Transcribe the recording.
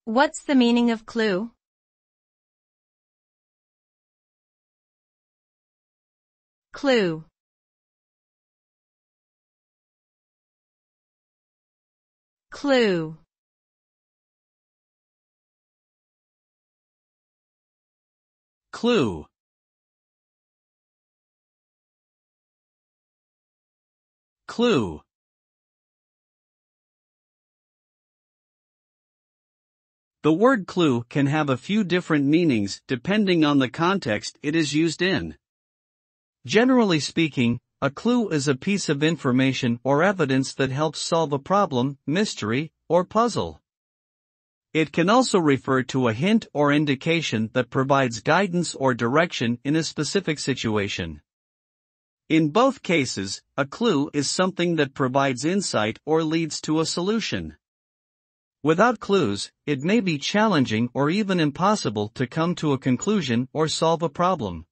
What's the meaning of clue? Clue. Clue. Clue. Clue. The word clue can have a few different meanings depending on the context it is used in. Generally speaking, a clue is a piece of information or evidence that helps solve a problem, mystery, or puzzle. It can also refer to a hint or indication that provides guidance or direction in a specific situation. In both cases, a clue is something that provides insight or leads to a solution. Without clues, it may be challenging or even impossible to come to a conclusion or solve a problem.